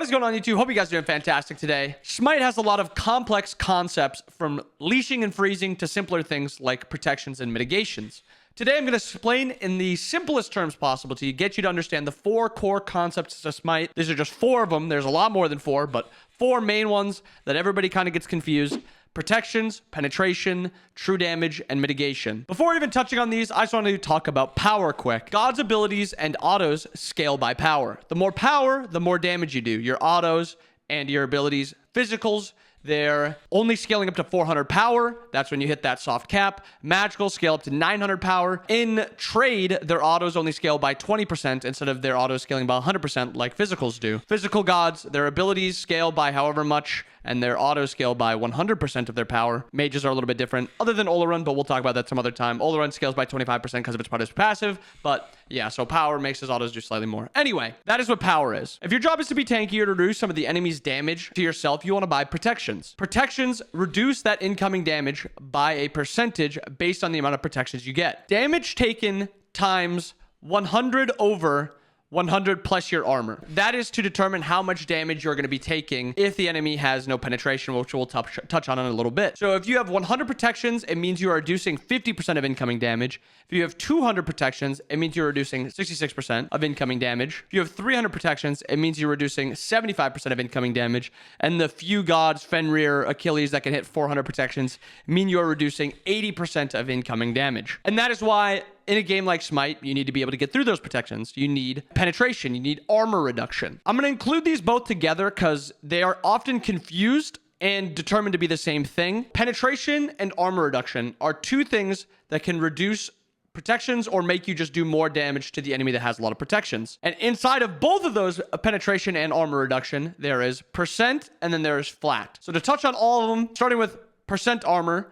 What is going on, YouTube? Hope you guys are doing fantastic today. Smite has a lot of complex concepts, from leashing and freezing to simpler things like protections and mitigations. Today, I'm going to explain in the simplest terms possible to get you to understand the 4 core concepts of Smite. These are just 4 of them. There's a lot more than 4, but 4 main ones that everybody kind of gets confused. Protections, penetration, true damage, and mitigation. Before even touching on these, I just wanted to talk about power quick. God's abilities and autos scale by power. The more power, the more damage you do. Your autos and your abilities, physicals, they're only scaling up to 400 power. That's when you hit that soft cap. Magical scale up to 900 power. In trade, their autos only scale by 20% instead of their autos scaling by 100% like physicals do. Physical gods, their abilities scale by however much, and their auto scale by 100% of their power. Mages are a little bit different, other than Olorun, but we'll talk about that some other time. Olorun scales by 25% because of its part is passive, but yeah, so power makes his autos do slightly more. Anyway, that is what power is. If your job is to be tanky or to reduce some of the enemy's damage to yourself, you want to buy protections. Protections reduce that incoming damage by a percentage based on the amount of protections you get. Damage taken times 100 over 100 plus your armor. That is to determine how much damage you're going to be taking if the enemy has no penetration, which we'll touch on in a little bit. So if you have 100 protections, it means you are reducing 50% of incoming damage. If you have 200 protections, it means you're reducing 66% of incoming damage. If you have 300 protections, it means you're reducing 75% of incoming damage. And the few gods, Fenrir, Achilles, that can hit 400 protections mean you're reducing 80% of incoming damage. And that is why in a game like Smite, you need to be able to get through those protections. You need penetration. You need armor reduction. I'm going to include these both together because they are often confused and determined to be the same thing. Penetration and armor reduction are 2 things that can reduce protections or make you just do more damage to the enemy that has a lot of protections. And inside of both of those, penetration and armor reduction, there is percent and then there is flat. So to touch on all of them, starting with percent armor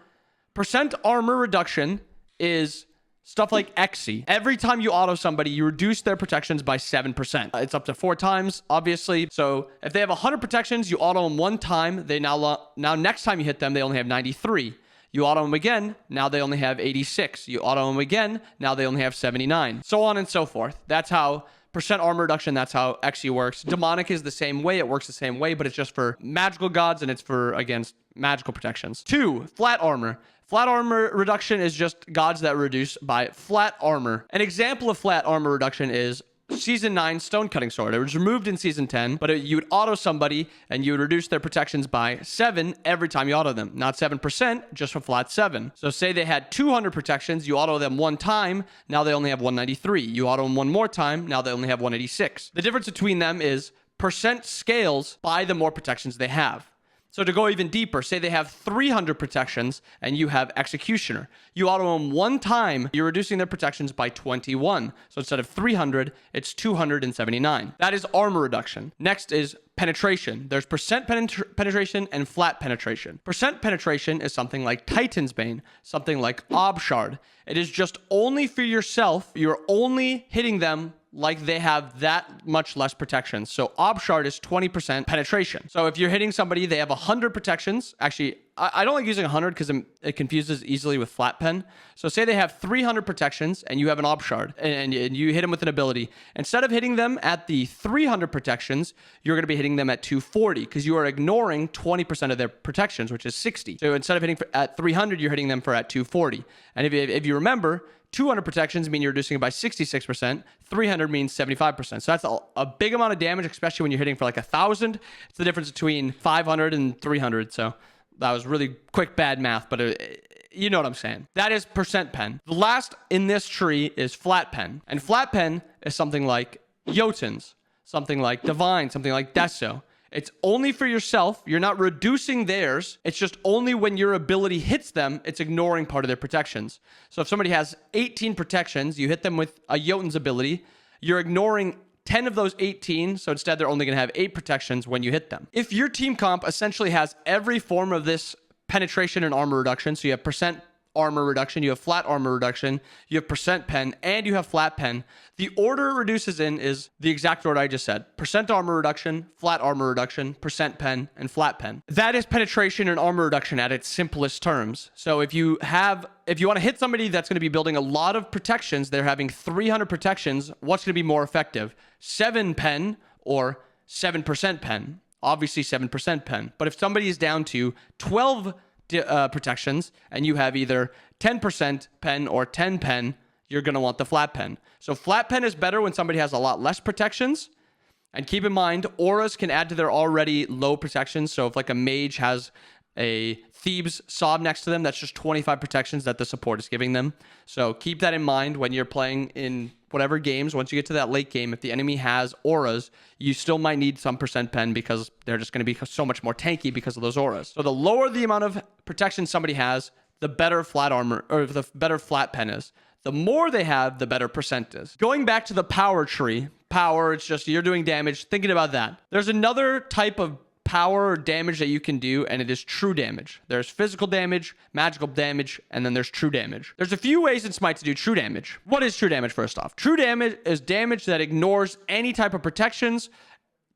reduction is stuff like Xe. Every time you auto somebody, you reduce their protections by 7%. It's up to 4 times, obviously. So if they have 100 protections, you auto them 1 time. They now next time you hit them, they only have 93. You auto them again, now they only have 86. You auto them again, now they only have 79. So on and so forth. That's how percent armor reduction, that's how Xe works. Demonic is the same way. It works the same way, but it's just for magical gods and it's for against magical protections. 2, flat armor. Flat armor reduction is just gods that reduce by flat armor. An example of flat armor reduction is Season 9 Stone Cutting Sword. It was removed in Season 10, but you would auto somebody and you would reduce their protections by 7 every time you auto them. Not 7%, just a flat 7. So say they had 200 protections, you auto them 1 time, now they only have 193. You auto them 1 more time, now they only have 186. The difference between them is percent scales by the more protections they have. So to go even deeper, say they have 300 protections and you have Executioner. You auto them 1 time, you're reducing their protections by 21. So instead of 300, it's 279. That is armor reduction. Next is penetration. There's percent penetration and flat penetration. Percent penetration is something like Titan's Bane, something like Obshard. It is just only for yourself. You're only hitting them like they have that much less protection. So Obshard is 20% penetration. So if you're hitting somebody, they have 100 protections. Actually, I don't like using 100 because it confuses easily with flat pen. So say they have 300 protections and you have an Obshard and you hit them with an ability. Instead of hitting them at the 300 protections, you're going to be hitting them at 240 because you are ignoring 20% of their protections, which is 60. So instead of hitting at 300, you're hitting them for at 240. And if you remember, 200 protections mean you're reducing it by 66%. 300 means 75%. So that's a big amount of damage, especially when you're hitting for like 1,000. It's the difference between 500 and 300. So that was really quick, bad math, but you know what I'm saying. That is percent pen. The last in this tree is flat pen. And flat pen is something like Jotuns, something like Divine, something like Deso. It's only for yourself. You're not reducing theirs. It's just only when your ability hits them, it's ignoring part of their protections. So if somebody has 18 protections, you hit them with a Jotun's ability, you're ignoring 10 of those 18, so instead they're only going to have 8 protections when you hit them. If your team comp essentially has every form of this penetration and armor reduction, so you have percent armor reduction, you have flat armor reduction, you have percent pen, and you have flat pen, the order it reduces in is the exact order I just said. Percent armor reduction, flat armor reduction, percent pen, and flat pen. That is penetration and armor reduction at its simplest terms. So if you want to hit somebody that's going to be building a lot of protections, they're having 300 protections, what's going to be more effective? 7 pen or 7% pen, obviously 7% pen. But if somebody is down to 12 protections and you have either 10% pen or 10 pen, you're going to want the flat pen. So flat pen is better when somebody has a lot less protections. And keep in mind, auras can add to their already low protections. So if like a mage has a Thieves Sob next to them, that's just 25 protections that the support is giving them. So keep that in mind when you're playing in whatever games. Once you get to that late game, if the enemy has auras, you still might need some percent pen because they're just going to be so much more tanky because of those auras. So the lower the amount of protection somebody has, the better flat armor, or the better flat pen is. The more they have, the better percent is. Going back to the power tree, power, it's just you're doing damage. Thinking about that. There's another type of power or damage that you can do, and it is true damage. There's physical damage, magical damage, and then there's true damage. There's a few ways in Smite to do true damage. What is true damage, first off? True damage is damage that ignores any type of protections.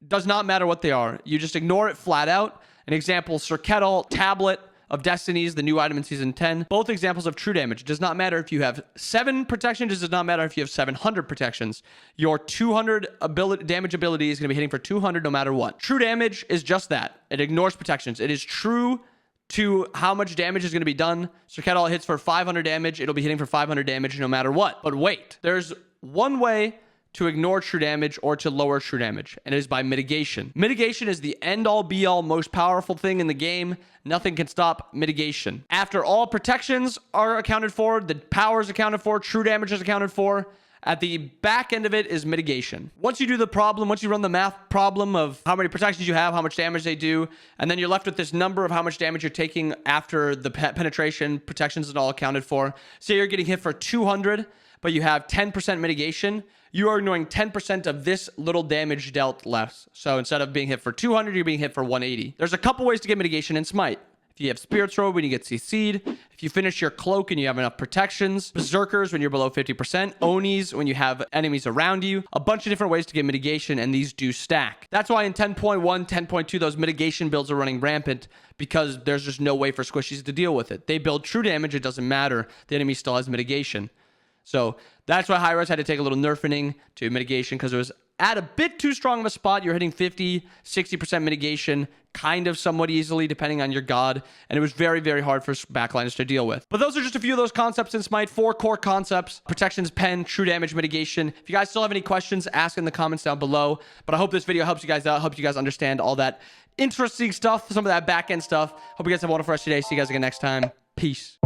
Does not matter what they are. You just ignore it flat out. An example, Sir Kettle, Tablet of Destinies, the new item in Season 10. Both examples of true damage. It does not matter if you have 7 protections. It does not matter if you have 700 protections. Your 200 damage ability is going to be hitting for 200 no matter what. True damage is just that. It ignores protections. It is true to how much damage is going to be done. Sir Kettle hits for 500 damage. It'll be hitting for 500 damage no matter what. But wait, there's one way to ignore true damage or to lower true damage, and it is by mitigation. Mitigation is the end-all, be-all, most powerful thing in the game. Nothing can stop mitigation. After all protections are accounted for, the power is accounted for, true damage is accounted for, at the back end of it is mitigation. Once you do the problem, once you run the math problem of how many protections you have, how much damage they do, and then you're left with this number of how much damage you're taking after the penetration, protections and all accounted for. Say you're getting hit for 200, but you have 10% mitigation. You are ignoring 10% of this little damage dealt less. So instead of being hit for 200, you're being hit for 180. There's a couple ways to get mitigation in Smite. If you have Spirit's Robe when you get CC'd, if you finish your Cloak and you have enough protections, Berserkers when you're below 50%, Onis when you have enemies around you, a bunch of different ways to get mitigation, and these do stack. That's why in 10.1, 10.2, those mitigation builds are running rampant, because there's just no way for squishies to deal with it. They build true damage, it doesn't matter. The enemy still has mitigation. So that's why Hi-Res had to take a little nerfing to mitigation, because it was at a bit too strong of a spot. You're hitting 50, 60% mitigation kind of somewhat easily, depending on your god. And it was very, very hard for backliners to deal with. But those are just a few of those concepts in Smite. 4 core concepts: protections, pen, true damage, mitigation. If you guys still have any questions, ask in the comments down below. But I hope this video helps you guys out, helps you guys understand all that interesting stuff, some of that back end stuff. Hope you guys have a wonderful rest of your day. See you guys again next time. Peace.